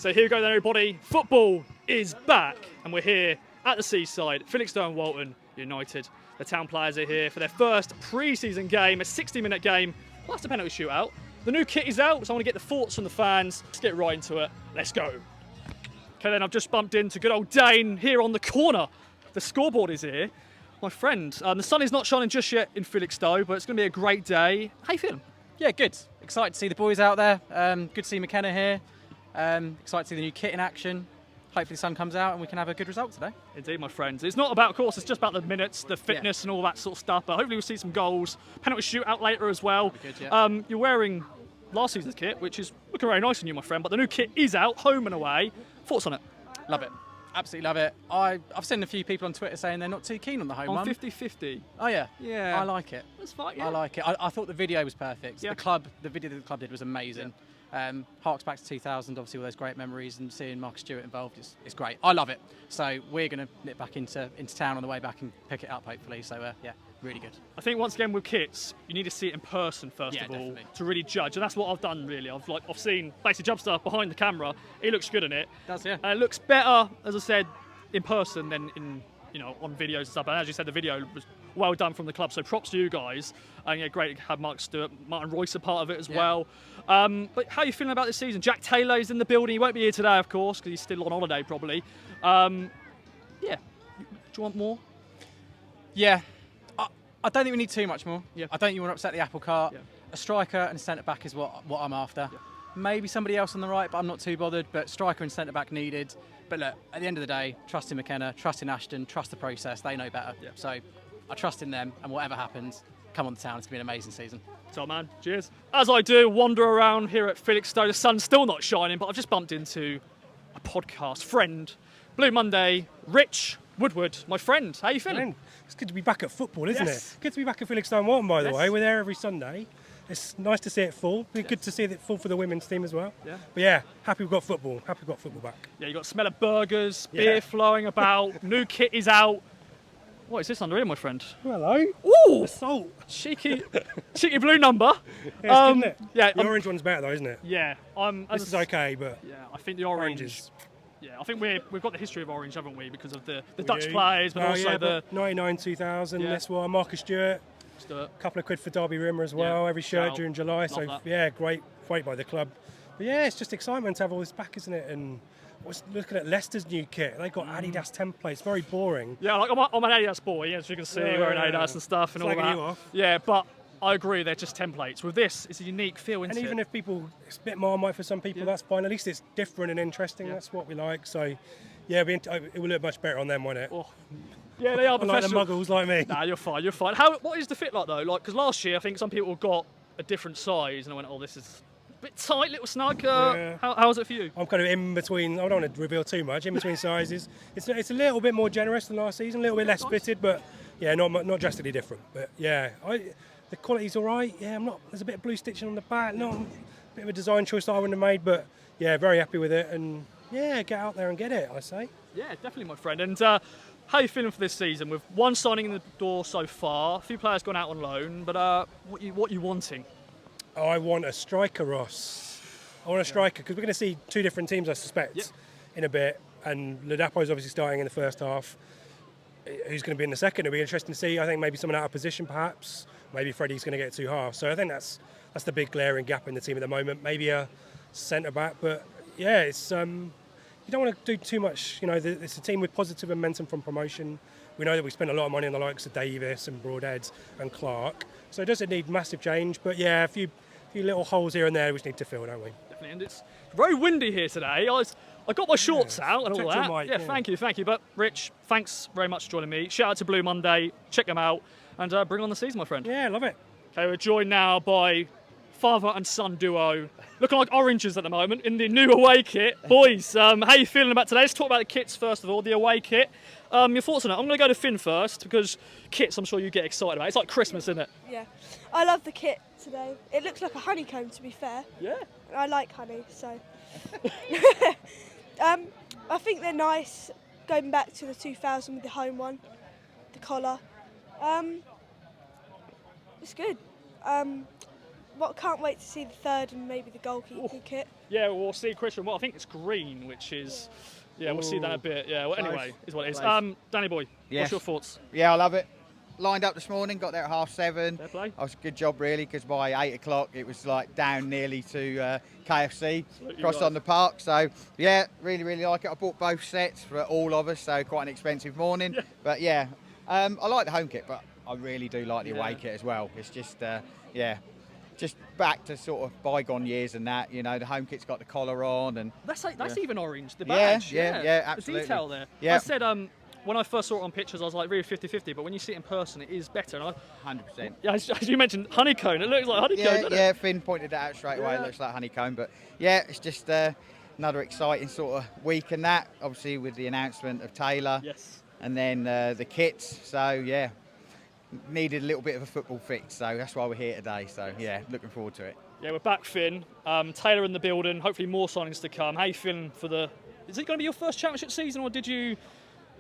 So here we go then, everybody. Football is back, and we're here at the seaside. Felixstowe and Walton United. The town players are here for their first pre-season game, a 60-minute game, plus the penalty shootout. The new kit is out, so I want to get the thoughts from the fans. Let's get right into it. Let's go. Okay, then I've just bumped into good old Dane here on the corner. The scoreboard is here. My friend, the sun is not shining just yet in Felixstowe, but it's going to be a great day. How you feeling? Yeah, good. Excited to see the boys out there. Good to see McKenna here. Excited to see the new kit in action. Hopefully the sun comes out and we can have a good result today. Indeed, my friends. It's not about, of course, it's just about the minutes, the fitness and all that sort of stuff, but hopefully we'll see some goals. Penalty shootout later as well. Good, yeah. You're wearing last season's kit, which is looking very nice on you, my friend, but the new kit is out, home and away. Thoughts on it? Love it. Absolutely love it. I've seen a few people on Twitter saying they're not too keen on the home one. On 50-50. Oh, yeah. Yeah. I like it. That's fine, yeah. I like it. I thought the video was perfect. Yeah. The video that the club did was amazing. Harks back to 2000, obviously all those great memories, and seeing Marcus Stewart involved is great. I love it. So we're going to nip back into town on the way back and pick it up hopefully. So yeah, really good. I think once again with kits, you need to see it in person first of all definitely. to really judge, and that's what I've done really. I've seen basically Jubster behind the camera. He looks good in it. Does, yeah. It looks better, as I said, in person than in on videos and stuff. And as you said, the video was well done from the club. So props to you guys. And yeah, great to have Mark Stewart, Martin Royce a part of it as well. But how are you feeling about this season? Jack Taylor is in the building. He won't be here today, of course, because he's still on holiday probably. Yeah. Do you want more? Yeah. I don't think we need too much more. Yeah. I don't think you want to upset the apple cart. Yeah. A striker and a centre back is what I'm after. Yeah. Maybe somebody else on the right, but I'm not too bothered. But striker and centre back needed. But look, at the end of the day, trust in McKenna, trust in Ashton, trust the process. They know better. Yeah. So I trust in them, and whatever happens, come on the town. It's going to be an amazing season. So, man, cheers. As I do wander around here at Felixstowe, the sun's still not shining, but I've just bumped into a podcast friend, Blue Monday, Rich Woodward, my friend. How you feeling? It's good to be back at football, isn't Yes. it? Good to be back at Felixstowe and Walton, by the Yes. way. We're there every Sunday. It's nice to see it full. Be good to see it full for the women's team as well. Yeah. But yeah, happy we've got football. Happy we've got football back. Yeah, you got smell of burgers, Yeah. beer flowing about, new kit is out. What is this under here, my friend? Hello. Ooh, Salt. cheeky blue number. Yeah, isn't it? Yeah, The orange one's better though, isn't it? Yeah, This is okay, but Yeah, I think the orange. oranges. Yeah, I think we've got the history of orange, haven't we? Because of the Dutch do. players, but also the 99, 2000, Yeah. this one. Marcus Stewart. A couple of quid for Derby Rimmer as well. Yeah. Every Shout shirt out. during July. Love So that. yeah, great by the club. But yeah, it's just excitement to have all this back, isn't it? And I was looking at Leicester's new kit. They got Adidas templates. Very boring. Yeah, like I'm an Adidas boy, as you can see, wearing Adidas and stuff and all Slagging that. you off. Yeah, but I agree, they're just templates. With this, it's a unique feel, isn't And even it? if it's a bit Marmite for some people, Yeah. that's fine. At least it's different and interesting. Yeah. That's what we like. So yeah, it will look much better on them, won't it? Oh. Yeah, they are Unlike the professional. muggles like me. Nah, you're fine. What is the fit like though? Like, because last year I think some people got a different size, and I went, oh, this is a bit tight, little snug. Yeah. How's it for you? I'm kind of in between. I don't want to reveal too much. In between sizes. It's a little bit more generous than last season. A little bit less fitted, but yeah, not drastically different. But yeah, the quality's all right. Yeah, There's a bit of blue stitching on the back. Not a bit of a design choice that I wouldn't have made, but yeah, very happy with it. And yeah, get out there and get it, I say. Yeah, definitely, my friend. And how are you feeling for this season? With one signing in the door so far, a few players gone out on loan, but what you wanting? I want a striker, Ross. I want a striker because we're going to see two different teams, I suspect, in a bit. And Ladapo's obviously starting in the first half. Who's going to be in the second? It'll be interesting to see. I think maybe someone out of position, perhaps. Maybe Freddie's going to get two halves. So I think that's the big glaring gap in the team at the moment. Maybe a centre back, but yeah, it's you don't want to do too much. It's a team with positive momentum from promotion. We know that we spent a lot of money on the likes of Davis and Broadhead and Clark. So it doesn't need massive change, but yeah, a few little holes here and there we just need to fill, don't we? Definitely, and it's very windy here today. I got my shorts out and all Protect that. your mic, yeah, thank you. But Rich, thanks very much for joining me. Shout out to Blue Monday. Check them out and bring on the season, my friend. Yeah, love it. Okay, we're joined now by father and son duo, looking like oranges at the moment in the new away kit. Boys, how are you feeling about today? Let's talk about the kits first of all, the away kit. Your thoughts on it? I'm going to go to Finn first because kits I'm sure you get excited about. It's like Christmas, isn't it? Yeah, I love the kit today. It looks like a honeycomb, to be fair. Yeah. I like honey, so. I think they're nice, going back to the 2000 with the home one, the collar. It's good. can't wait to see the third and maybe the goalkeeping kit. Yeah, we'll see Christian. Well, I think it's green, which is... Yeah, we'll see that in a bit. Yeah, well, anyway, is what it is. Danny boy, Yes. what's your thoughts? Yeah, I love it. Lined up this morning, got there at 7:30. Fair play. I was a good job really, because by 8 o'clock it was like down nearly to KFC, crossed on the park. So yeah, really, really like it. I bought both sets for all of us, so quite an expensive morning. Yeah. But yeah, I like the home kit, but I really do like the away kit as well. It's just, just back to sort of bygone years and that. You know, the home kit's got the collar on and That's even orange, the badge. Yeah, absolutely. The detail there. Yeah. I said, when I first saw it on pictures, I was like, really 50-50, but when you see it in person, it is better. And 100%. yeah, as you mentioned, honeycomb. It looks like honeycomb, doesn't it? Yeah, Finn pointed it out straight away. It looks like honeycomb, but yeah, it's just another exciting sort of week and that. Obviously, with the announcement of Taylor, Yes. and then the kits. So yeah, needed a little bit of a football fix. So that's why we're here today. So yeah, looking forward to it. Yeah, we're back, Finn. Taylor in the building. Hopefully, more signings to come. How you feeling for the? Is it going to be your first championship season, or did you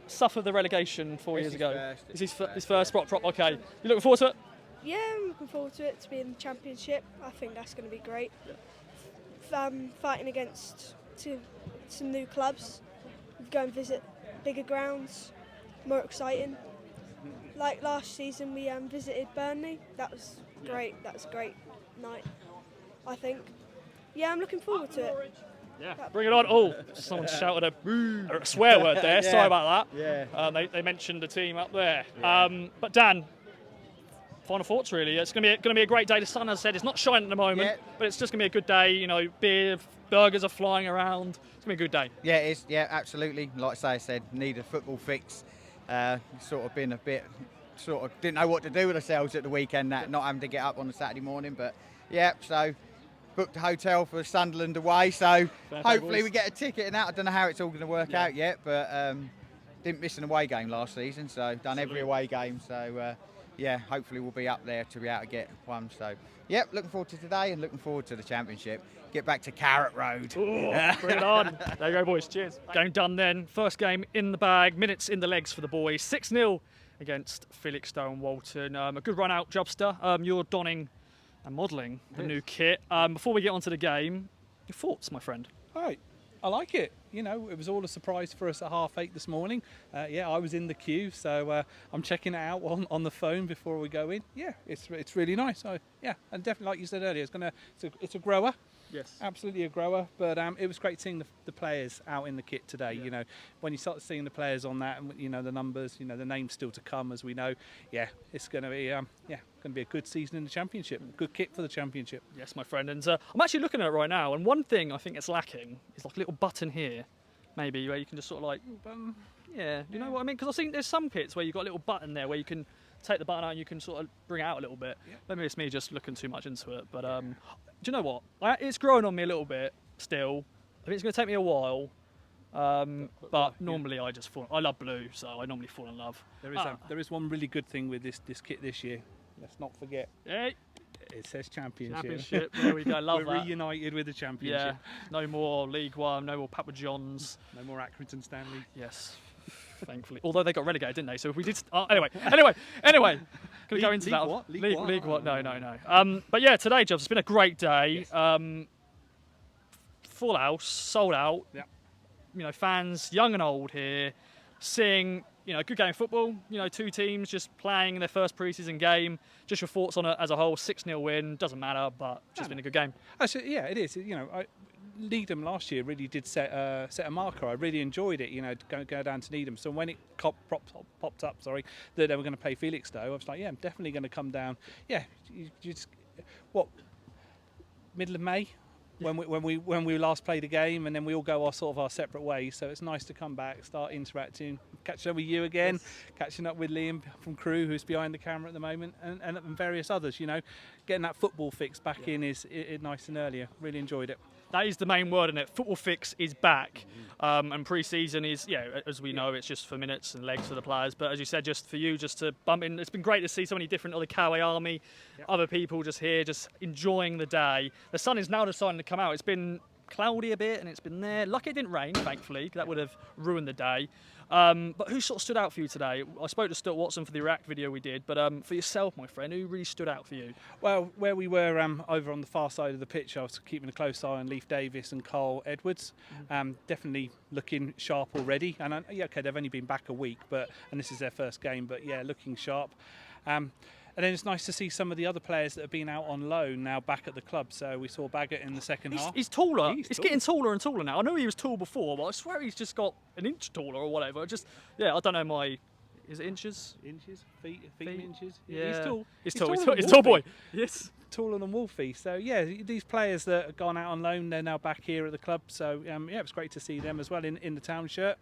suffer the relegation 4 years ago? Is his first spot prop? Okay. You looking forward to it? Yeah, I'm looking forward to it, to be in the championship. I think that's going to be great. Fighting against some new clubs. Go and visit bigger grounds. More exciting. Like last season, we visited Burnley. That was great. That was a great night, I think. Yeah, I'm looking forward to it. Yeah, bring it on. Oh, someone shouted a swear word there. Sorry about that. Yeah. They mentioned the team up there. Yeah. But Dan, final thoughts really. It's going to be a great day. The sun, as I said, it's not shining at the moment, but it's just going to be a good day. You know, beer, burgers are flying around. It's going to be a good day. Yeah, it is. Yeah, absolutely. Like I said, need a football fix. Sort of been a bit, didn't know what to do with ourselves at the weekend. Not having to get up on a Saturday morning, but yeah. So booked a hotel for Sunderland away. So hopefully we get a ticket and that. I don't know how it's all going to work out yet, but didn't miss an away game last season. So done every away game. So yeah, hopefully we'll be up there to be able to get one. So yep, looking forward to today and looking forward to the championship. Get back to Carrot Road. Ooh, bring it on. There you go, boys. Cheers. Game done then. First game in the bag. Minutes in the legs for the boys. 6-0 against Felixstowe and Walton. A good run out, Jobster. You're donning and modelling the new kit. Before we get onto the game, your thoughts, my friend? Right. I like it. You know, it was all a surprise for us at 8:30 this morning. Yeah, I was in the queue, so I'm checking it out on the phone before we go in. Yeah, it's really nice. So yeah, and definitely, like you said earlier, it's a grower. Yes. Absolutely a grower, but it was great seeing the players out in the kit today. Yeah. You know, when you start seeing the players on that, and you know the numbers, you know the names still to come, as we know. Yeah, it's going to be going to be a good season in the championship. Good kit for the championship. Yes, my friend. And I'm actually looking at it right now, and one thing I think it's lacking is like a little button here, maybe where you can just sort of like, yeah, you know what I mean? Because I've seen there's some kits where you've got a little button there where you can take the button out and you can sort of bring it out a little bit. Yeah. Maybe it's me just looking too much into it, but do you know what? It's growing on me a little bit still. I think it's going to take me a while, but normally I love blue, so I normally fall in love. There is one really good thing with this kit this year. Let's not forget. Hey. It says championship. Championship, there we go, love We're that. reunited with the championship. Yeah, no more League One, no more Papa John's. No more Accrington Stanley. Yes, thankfully. Although they got relegated, didn't they? So if we did... anyway. Gonna go into that. What? League what? No. But yeah, today, Jobs, it's been a great day. Yes. Full house, sold out. Yeah. You know, fans, young and old here, seeing, you know, good game of football. You know, two teams just playing their first pre-season game. Just your thoughts on it as a whole. 6-0 win, doesn't matter, but just been a good game. Actually, yeah, it is. You know, Needham last year really did set a marker. I really enjoyed it. You know, to go down to Needham. So when it popped up, that they were going to play Felixstowe, I was like, yeah, I'm definitely going to come down. Yeah, you just middle of May. When we last played a game, and then we all go our separate ways. So it's nice to come back, start interacting, catching up with you again, catching up with Liam from Crew, who's behind the camera at the moment, and various others. You know, getting that football fix back in is nice and earlier. Really enjoyed it. That is the main word, isn't it? Football fix is back, and pre-season is, as we know, it's just for minutes and legs for the players. But as you said, just for you, just to bump in. It's been great to see so many different other Coway Army, other people just here, just enjoying the day. The sun is now deciding to come out. It's been cloudy a bit, and it's been there. Lucky it didn't rain, thankfully, 'cause that would have ruined the day. But who sort of stood out for you today? I spoke to Stuart Watson for the Iraq video we did, but for yourself, my friend, who really stood out for you? Well, where we were over on the far side of the pitch, I was keeping a close eye on Leif Davis and Carl Edwards. Definitely looking sharp already. And okay, they've only been back a week, and this is their first game, but yeah, looking sharp. And then it's nice to see some of the other players that have been out on loan now back at the club. So we saw Baggett in the second half. He's taller. He's He's tall. getting taller and taller now. I know he was tall before, but I swear he's just got an inch taller or whatever. Yeah, I don't know is it inches? Inches, feet in inches. Yeah. He's tall. He's taller tall. than He's a tall boy. Wolfie. Yes. Taller than Wolfie. So yeah, these players that have gone out on loan, they're now back here at the club. So yeah, it's great to see them as well in the town shirt.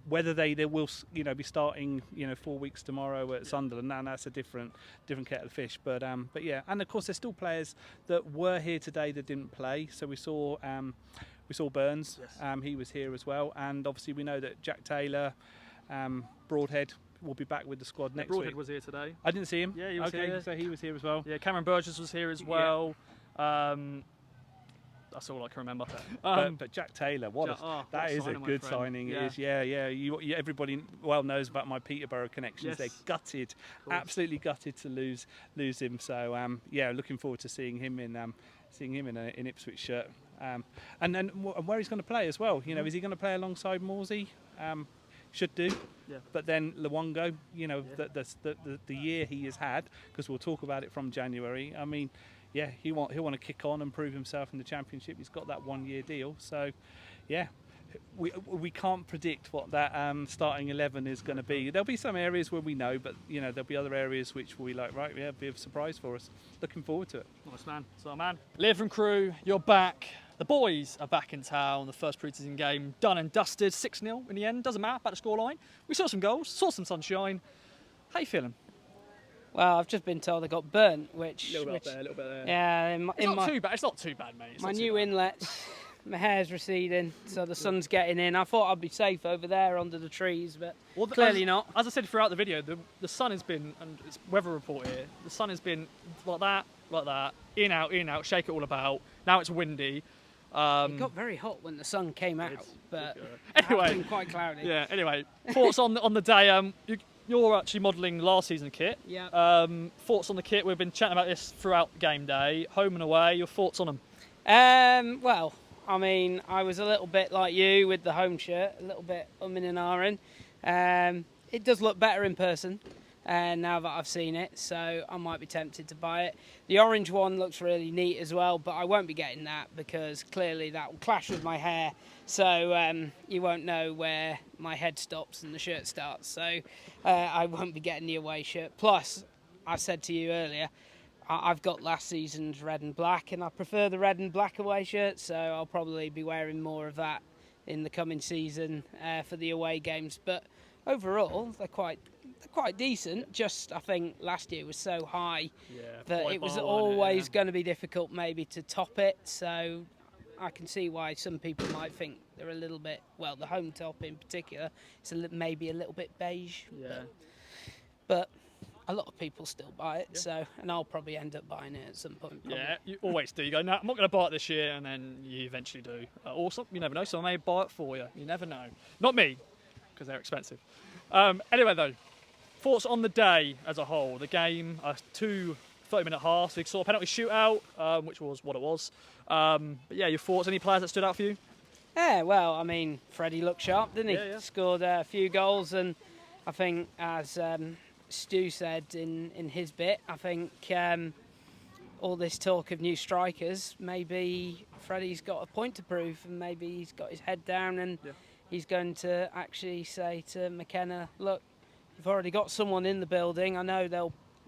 Whether they will be starting 4 weeks tomorrow at Sunderland, and that's a different kettle of fish. But yeah, and of course there's still players that were here today that didn't play. So we saw Burns. Yes. He was here as well, and obviously we know that Jack Taylor, Broadhead will be back with the squad next Broadhead week. was here today. I didn't see him. Yeah, he was okay, here. so he was here as well. Yeah, Cameron Burgess was here as well. That's all I can remember. But Jack Taylor, what that a is a signing, my good friend. signing. Yeah. It is, yeah. Everybody well knows about my Peterborough connections. Yes. They're gutted, absolutely gutted to lose him. So yeah, looking forward to seeing him in an Ipswich shirt. And then where he's going to play as well. Is he going to play alongside Morsey? Should do. Yeah. But then Luongo, the year he has had, because we'll talk about it from January. I mean, yeah, he'll want to kick on and prove himself in the Championship. He's got that 1 year deal, so yeah, we can't predict what that starting 11 is going to be. There'll be some areas where we know, but there'll be other areas which will be like, right, yeah, be a surprise for us. Looking forward to it. Nice man. So man, Liam from Crew, you're back. The boys are back in town. The first pre-season game done and dusted. 6-0 in the end. Doesn't matter about the scoreline. We saw some goals, saw some sunshine. How you feeling? Well, I've just been told I got burnt, which... A little bit there. Yeah, It's not too bad. It's not too bad, mate. It's my not too new bad. inlets, my hair's receding, so the sun's getting in. I thought I'd be safe over there under the trees, but clearly not. As I said throughout the video, the sun has been, and it's weather report here, the sun has been like that, in, out, shake it all about. Now it's windy. It got very hot when the sun came out, but anyway, it's been quite cloudy. Yeah. Anyway, thoughts on the day. You're actually modelling last season kit. Yeah. Thoughts on the kit? We've been chatting about this throughout game day, home and away. Your thoughts on them? Well, I mean, I was a little bit like you with the home shirt, a little bit umming and ahhing. It does look better in person now that I've seen it, so I might be tempted to buy it. The orange one looks really neat as well, but I won't be getting that because clearly that will clash with my hair, so you won't know where my head stops and the shirt starts, so I won't be getting the away shirt. Plus, I said to you earlier, I've got last season's red and black, and I prefer the red and black away shirt, so I'll probably be wearing more of that in the coming season for the away games. But overall, they're quite decent. Just I think last year was so high that it was always going to be difficult maybe to top it. So I can see why some people might think they're a little bit, well, the home top in particular, it's maybe a little bit beige. Yeah. But a lot of people still buy it, so, and I'll probably end up buying it at some point. Probably. Yeah, you always do. You go, no, I'm not going to buy it this year, and then you eventually do. Or you never know, someone may buy it for you. You never know. Not me, because they're expensive. Anyway, though, thoughts on the day as a whole. The game, 2 30-minute halves. We saw a penalty shootout, which was what it was. But yeah, your thoughts? Any players that stood out for you? Yeah, well, I mean, Freddie looked sharp, didn't he? Yeah. Scored a few goals, and I think, as Stu said in his bit, I think all this talk of new strikers, maybe Freddie's got a point to prove, and maybe he's got his head down, and he's going to actually say to McKenna, look, you've already got someone in the building. I know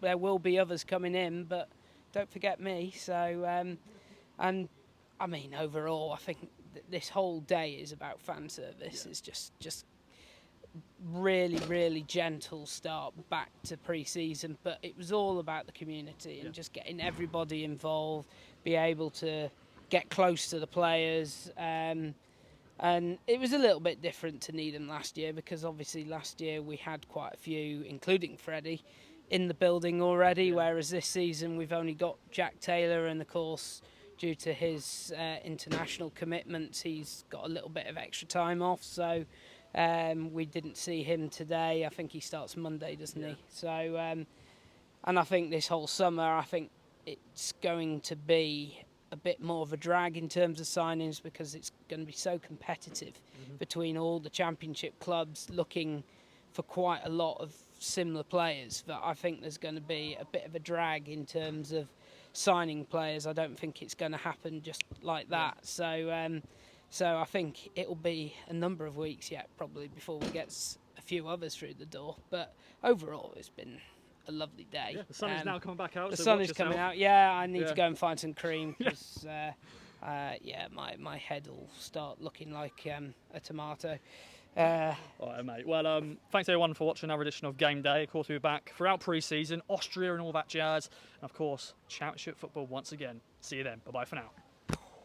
there will be others coming in, but don't forget me. So, and I mean, overall, I think this whole day is about fan service. It's just really, really gentle start back to pre-season, but it was all about the community and just getting everybody involved, be able to get close to the players. And it was a little bit different to Needham last year, because obviously last year we had quite a few, including Freddie, in the building already, whereas this season we've only got Jack Taylor and, of course, due to his international commitments, he's got a little bit of extra time off. So we didn't see him today. I think he starts Monday, doesn't he? So, and I think this whole summer, I think it's going to be a bit more of a drag in terms of signings because it's going to be so competitive between all the championship clubs looking for quite a lot of similar players that I think there's going to be a bit of a drag in terms of signing players. I don't think it's going to happen just like that. So so I think it'll be a number of weeks yet probably before we get a few others through the door. But overall, it's been a lovely day. Yeah, the sun is now coming back out. The so sun watch is coming yourself. out. Yeah, I need to go and find some cream because my head will start looking like a tomato. All right, mate. Well, thanks everyone for watching another edition of Game Day. Of course, we'll be back throughout pre-season, Austria and all that jazz. And of course, Championship football once again. See you then. Bye-bye for now.